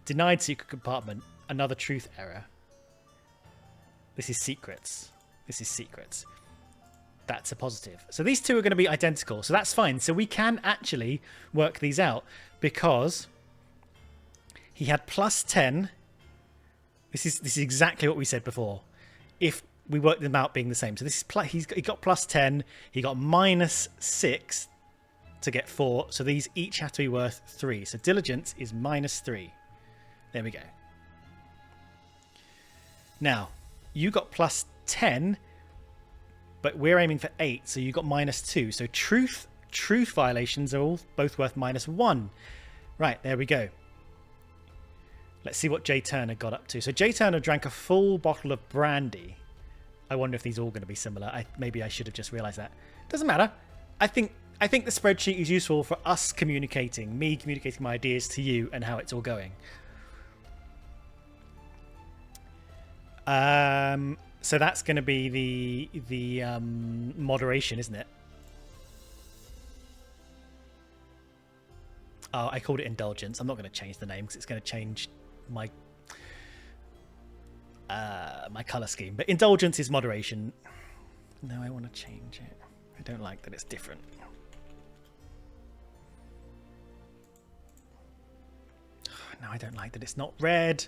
A: Denied secret compartment, another truth error. This is secrets. This is secrets. That's a positive. So these two are going to be identical. So that's fine. So we can actually work these out because he had plus 10. This is exactly what we said before. If we worked them out being the same. So this is he got plus 10. He got minus 6 to get 4. So these each have to be worth 3. So diligence is minus 3. There we go. Now, you got plus 10, but we're aiming for 8. So you got minus 2. So truth violations are all both worth minus 1. Right, there we go. Let's see what Jay Turner got up to. So Jay Turner drank a full bottle of brandy. I wonder if these are all going to be similar. Maybe I should have just realised that. Doesn't matter. I think the spreadsheet is useful for us communicating, me communicating my ideas to you and how it's all going. So that's going to be the moderation, isn't it? Oh, I called it indulgence. I'm not going to change the name because it's going to change my my color scheme. But indulgence is moderation. No, I want to change it. I don't like that it's different. No, I don't like that it's not red.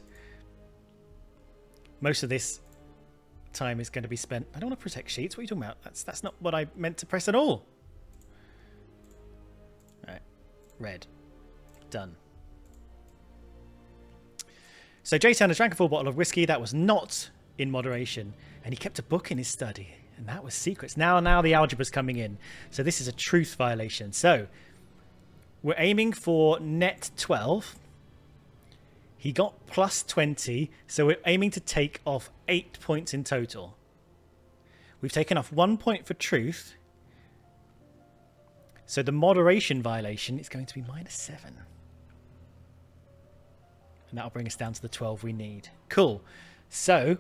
A: Most of this time is going to be spent. I don't want to protect sheets. What are you talking about? That's not what I meant to press at all. Right, red. Done. So Jay Turner drank a full bottle of whiskey. That was not in moderation, and he kept a book in his study, and that was secrets. Now the algebra's coming in. So this is a truth violation. So we're aiming for net 12. He got plus 20, so we're aiming to take off 8 points in total. We've taken off 1 point for truth. So the moderation violation is going to be minus 7. And that'll bring us down to the 12 we need. Cool. So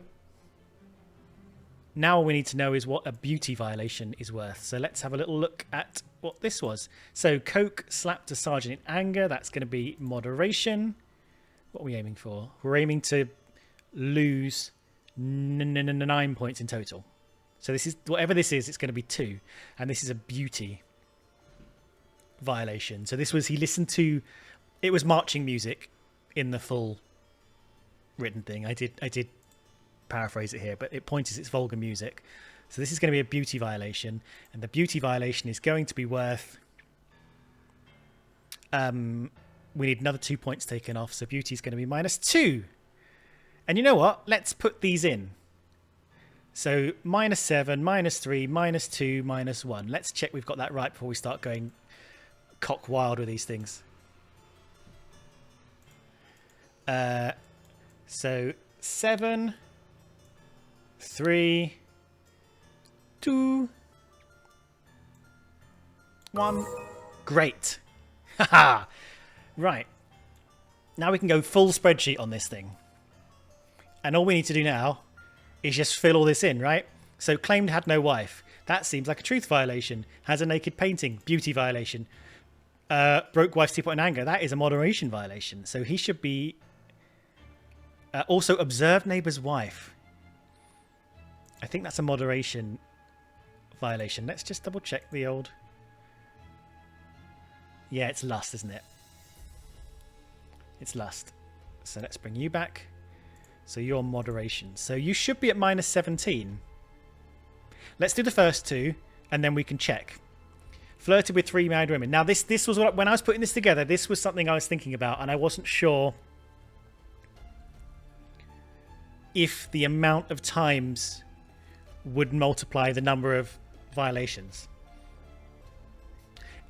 A: now all we need to know is what a beauty violation is worth. So let's have a little look at what this was. So Coke slapped a sergeant in anger. That's going to be moderation. What are we aiming for? We're aiming to lose 9 points in total. So this is whatever this is, it's going to be 2. And this is a beauty violation. So this was, he listened to, it was marching music in the full written thing. I did paraphrase it here, but it points it's vulgar music. So this is going to be a beauty violation. And the beauty violation is going to be worth... we need another 2 points taken off, so beauty is going to be minus 2. And you know what? Let's put these in. So minus 7, minus 3, minus 2, minus 1. Let's check we've got that right before we start going cock wild with these things. So 7, 3, 2, 1. Great. Haha. Right, now we can go full spreadsheet on this thing. And all we need to do now is just fill all this in, right? So claimed had no wife. That seems like a truth violation. Has a naked painting. Beauty violation. Broke wife's teapot in anger. That is a moderation violation. So he should be... also observed neighbour's wife. I think that's a moderation violation. Let's just double check the old... Yeah, it's lust, isn't it? It's lust. So let's bring you back. So you're moderation. So you should be at minus 17. Let's do the first 2 and then we can check. Flirted with 3 married women. Now this was what, when I was putting this together, this was something I was thinking about and I wasn't sure if the amount of times would multiply the number of violations.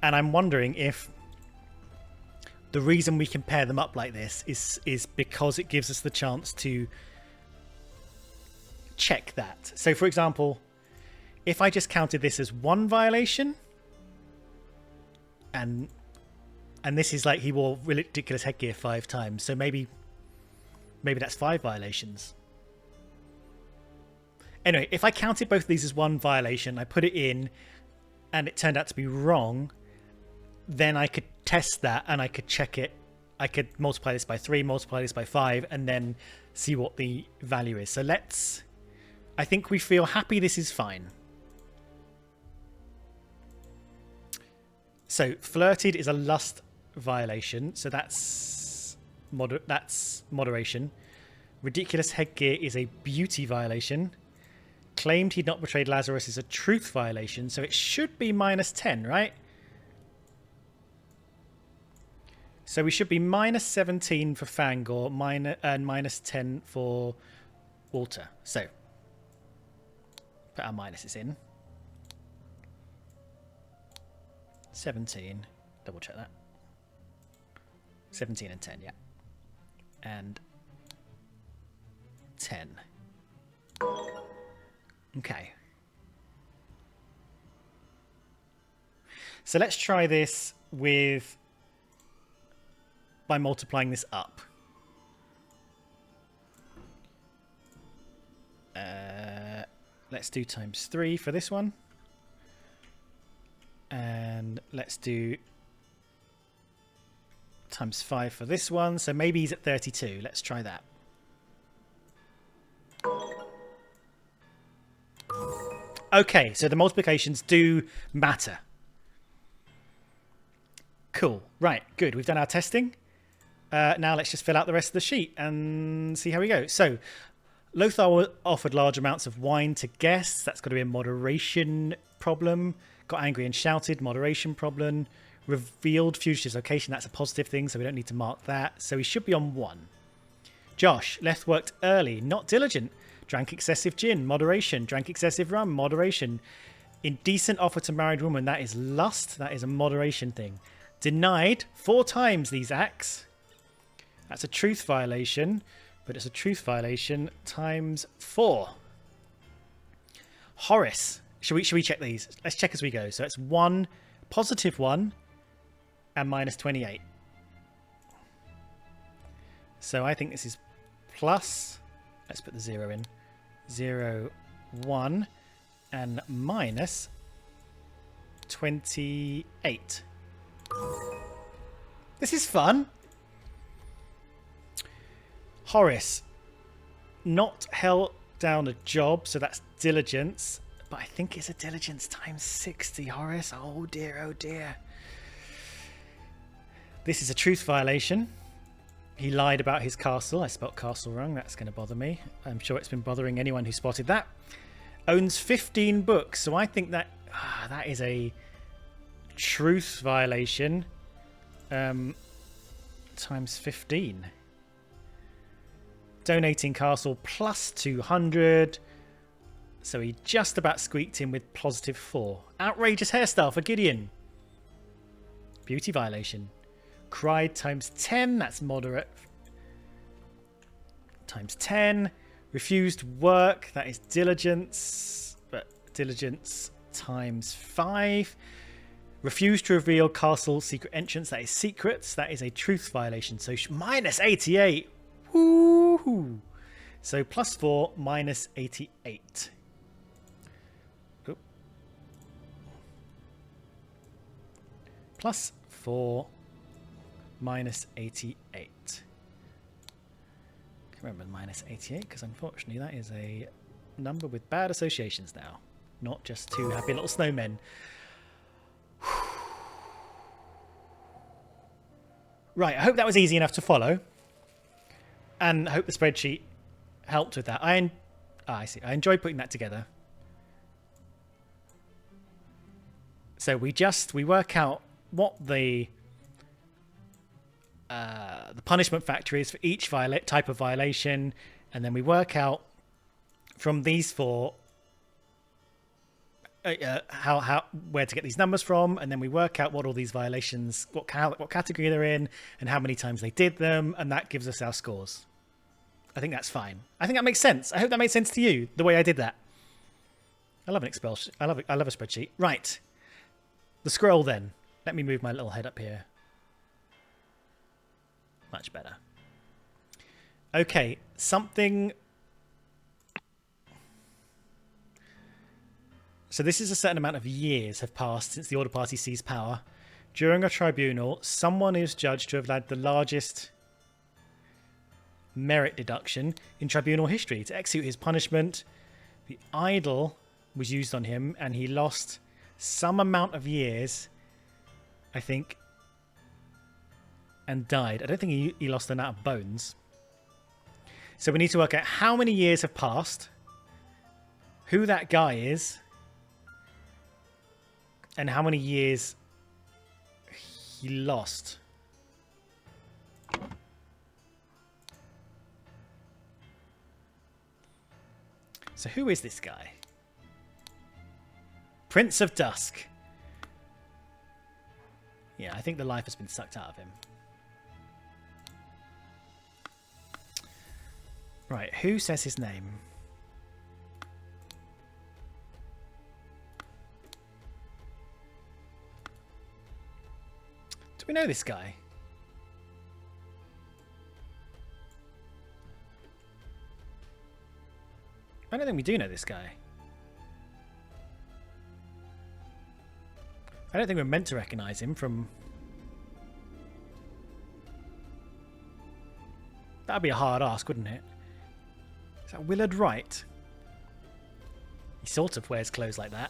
A: And I'm wondering if the reason we can pair them up like this is because it gives us the chance to check that. So, for example, if I just counted this as 1 violation, and this is like he wore ridiculous headgear 5 times, so maybe that's 5 violations. Anyway, if I counted both of these as 1 violation, I put it in, and it turned out to be wrong, then I could test that and I could check it. I could multiply this by 3, multiply this by 5, and then see what the value is. So let's... I think we feel happy this is fine. So flirted is a lust violation. So that's moderation. Ridiculous headgear is a beauty violation. Claimed he'd not betrayed Lazarus is a truth violation. So it should be -10, right? So we should be -17 for Fangor and -10 for Walter. So put our minuses in. 17. Double check that. 17 and 10, yeah. And 10. Okay. So let's try this with... by multiplying this up. Let's do ×3 for this one. And let's do ×5 for this one. So maybe he's at 32. Let's try that. Okay, so the multiplications do matter. Cool. Right, good. We've done our testing. Now let's just fill out the rest of the sheet and see how we go. So Lothar offered large amounts of wine to guests. That's got to be a moderation problem. Got angry and shouted. Moderation problem. Revealed fugitive's location. That's a positive thing, so we don't need to mark that. So he should be on 1. Josh left worked early. Not diligent. Drank excessive gin. Moderation. Drank excessive rum. Moderation. Indecent offer to married woman. That is lust. That is a moderation thing. Denied 4 times these acts. That's a truth violation, but it's a truth violation ×4. Horace. Should we check these? Let's check as we go. So it's 1, +1, and -28. So I think this is plus. Let's put the 0 in. 0, 1, and -28. This is fun. Horace. Not held down a job, so that's diligence. But I think it's a diligence ×60, Horace. Oh dear, oh dear. This is a truth violation. He lied about his castle. I spelt castle wrong. That's going to bother me. I'm sure it's been bothering anyone who spotted that. Owns 15 books. So I think that that is a truth violation ×15. Donating castle +200. So he just about squeaked in with +4. Outrageous hairstyle for Gideon. Beauty violation. Cried ×10. That's moderate. ×10. Refused work. That is diligence. But diligence ×5. Refused to reveal castle secret entrance. That is secrets. That is a truth violation. So -88. Woohoo! So +4, -88. Oop. +4, -88. Can't remember -88 because unfortunately that is a number with bad associations now. Not just 2 happy little snowmen. Right, I hope that was easy enough to follow. And I hope the spreadsheet helped with that. I see. I enjoyed putting that together. So we work out what the punishment factor is for each type of violation, and then we work out from these 4 where to get these numbers from, and then we work out what all these violations, what category they're in, and how many times they did them, and that gives us our scores. I think that's fine. I think that makes sense. I hope that made sense to you, the way I did that. I love an Excel. I love a spreadsheet. Right. The scroll then. Let me move my little head up here. Much better. Okay, something. So this is a certain amount of years have passed since the Order Party seized power. During a tribunal, someone is judged to have had the largest merit deduction in tribunal history. To execute his punishment, the idol was used on him and he lost some amount of years, I think, and died. I don't think he lost an amount of bones. So we need to work out how many years have passed, who that guy is, and how many years he lost. So who is this guy? Prince of Dusk. Yeah, I think the life has been sucked out of him. Right, who says his name? Do we know this guy? I don't think we do know this guy. I don't think we're meant to recognise him from... That'd be a hard ask, wouldn't it? Is that Willard Wright? He sort of wears clothes like that.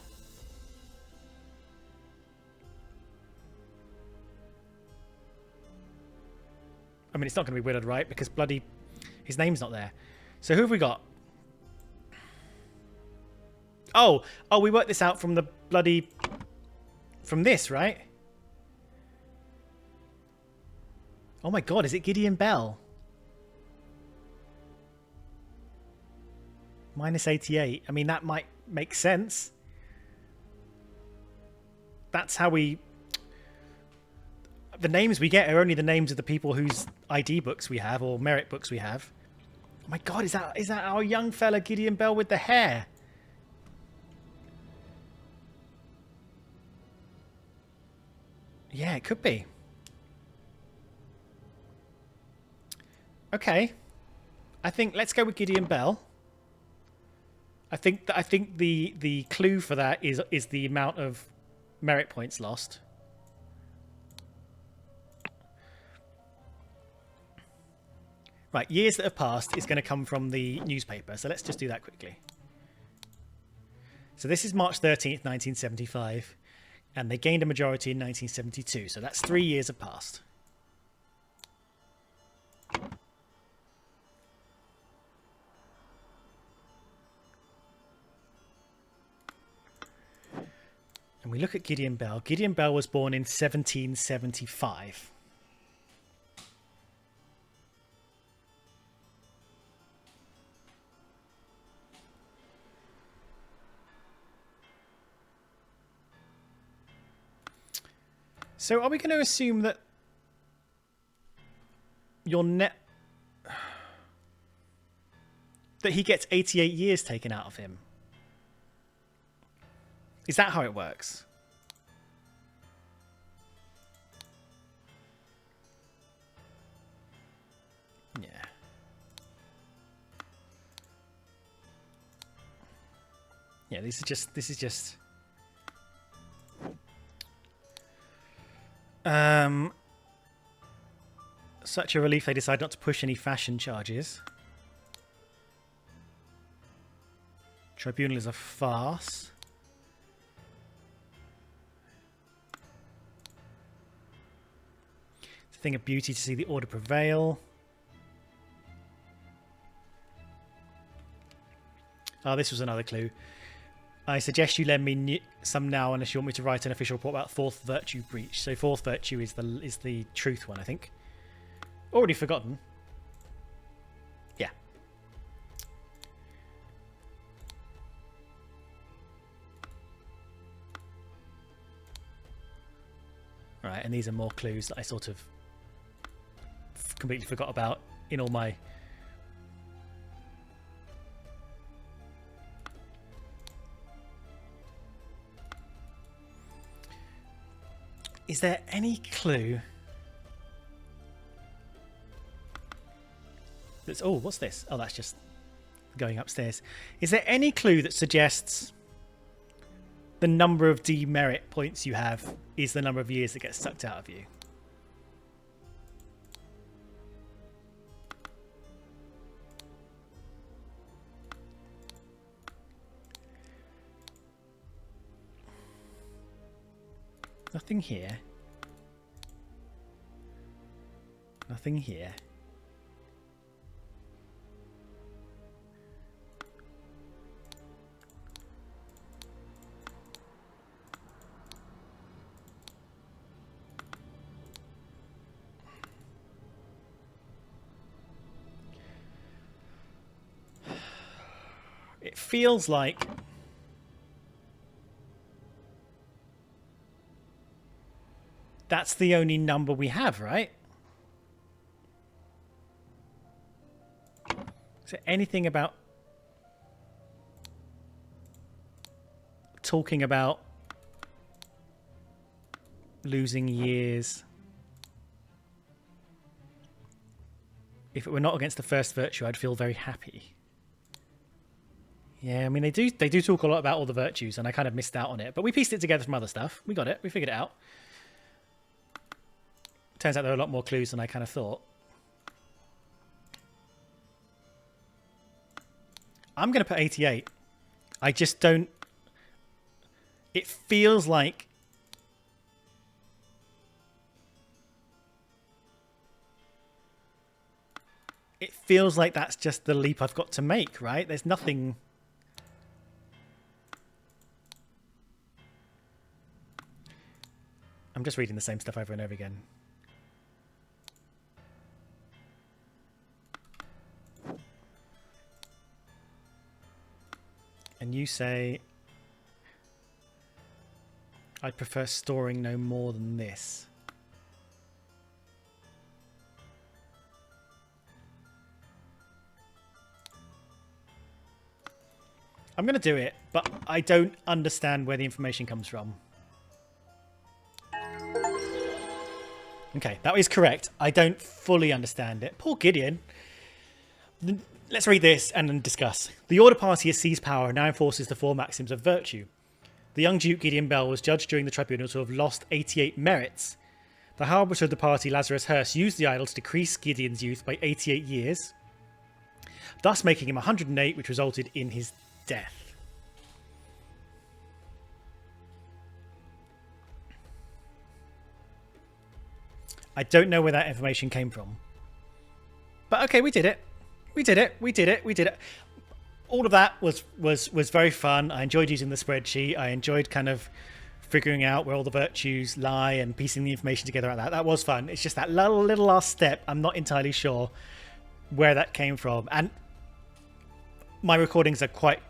A: I mean, it's not going to be Willard Wright because bloody... his name's not there. So who have we got? Oh, we worked this out from the bloody... from this, right? Oh my god, is it Gideon Bell? Minus 88. I mean, that might make sense. That's how we... The names we get are only the names of the people whose ID books we have or merit books we have. Oh my god, is that our young fella Gideon Bell with the hair? Yeah, it could be. Okay. I think let's go with Gideon Bell. I think the clue for that is the amount of merit points lost. Right, years that have passed is going to come from the newspaper. So let's just do that quickly. So this is March 13th, 1975. And they gained a majority in 1972. So that's 3 years have passed. And we look at Gideon Bell. Gideon Bell was born in 1775. So are we going to assume that that he gets 88 years taken out of him? Is that how it works? Yeah. Yeah, this is just such a relief they decide not to push any fashion charges. Tribunal is a farce. It's a thing of beauty to see the order prevail. Oh, this was another clue. I suggest you lend me some now unless you want me to write an official report about fourth virtue breach. So fourth virtue is the truth one, I think. Already forgotten. Yeah. Right, and these are more clues that I sort of completely forgot about in all my... Is there any clue that's... Oh, what's this? Oh, that's just going upstairs. Is there any clue that suggests the number of demerit points you have is the number of years that gets sucked out of you. Nothing here. Nothing here. It feels like that's the only number we have, right? Is there anything about talking about losing years? If it were not against the first virtue, I'd feel very happy. Yeah, I mean, they do talk a lot about all the virtues, and I kind of missed out on it. But we pieced it together from other stuff. We got it. We figured it out. Turns out there are a lot more clues than I kind of thought. I'm going to put 88. I just don't... It feels like... It feels like that's just the leap I've got to make, right? There's nothing... I'm just reading the same stuff over and over again. And you say, I prefer storing no more than this. I'm going to do it, but I don't understand where the information comes from. Okay, that is correct. I don't fully understand it. Poor Gideon. Let's read this and then discuss. The Order Party has seized power and now enforces the 4 maxims of virtue. The young Duke Gideon Bell was judged during the tribunal to have lost 88 merits. The harbinger of the party, Lazarus Hurst, used the idol to decrease Gideon's youth by 88 years, thus making him 108, which resulted in his death. I don't know where that information came from. But okay, we did it. We did it. We did it. We did it. All of that was very fun. I enjoyed using the spreadsheet. I enjoyed kind of figuring out where all the virtues lie and piecing the information together like that. That was fun. It's just that little last step. I'm not entirely sure where that came from. And my recordings are quite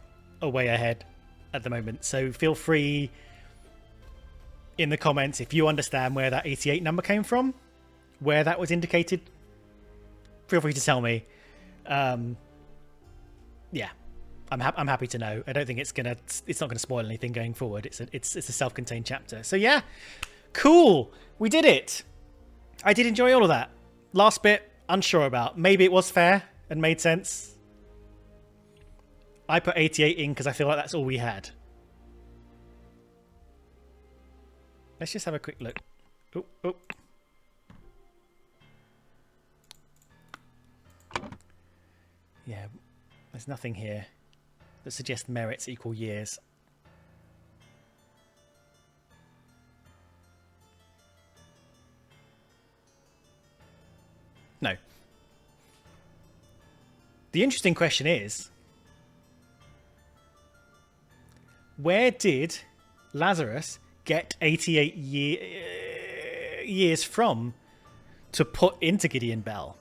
A: a way ahead at the moment. So feel free in the comments if you understand where that 88 number came from, where that was indicated. Feel free to tell me. Yeah, I'm happy to know. I don't think it's not gonna spoil anything going forward. It's a self-contained chapter. So yeah, cool. We did it. I did enjoy all of that. Last bit, unsure about. Maybe it was fair and made sense. I put 88 in because I feel like that's all we had. Let's just have a quick look. Oh, oh. Yeah, there's nothing here that suggests merits equal years. No. The interesting question is, where did Lazarus get 88 years from to put into Gideon Bell?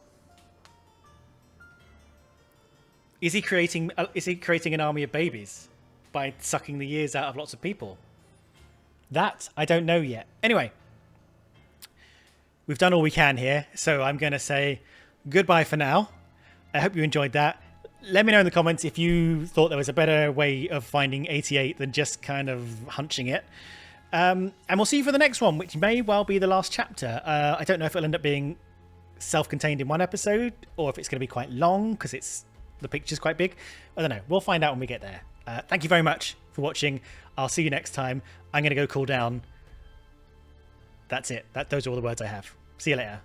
A: Is he creating an army of babies by sucking the years out of lots of people? That I don't know yet. Anyway, we've done all we can here, so I'm going to say goodbye for now. I hope you enjoyed that. Let me know in the comments if you thought there was a better way of finding 88 than just kind of hunching it. And we'll see you for the next one, which may well be the last chapter. I don't know if it'll end up being self-contained in one episode or if it's going to be quite long because the picture's quite big. I don't know. We'll find out when we get there. Thank you very much. for watching. I'll see you next time. I'm going to go cool down. That's it. Those are all the words I have. See you later.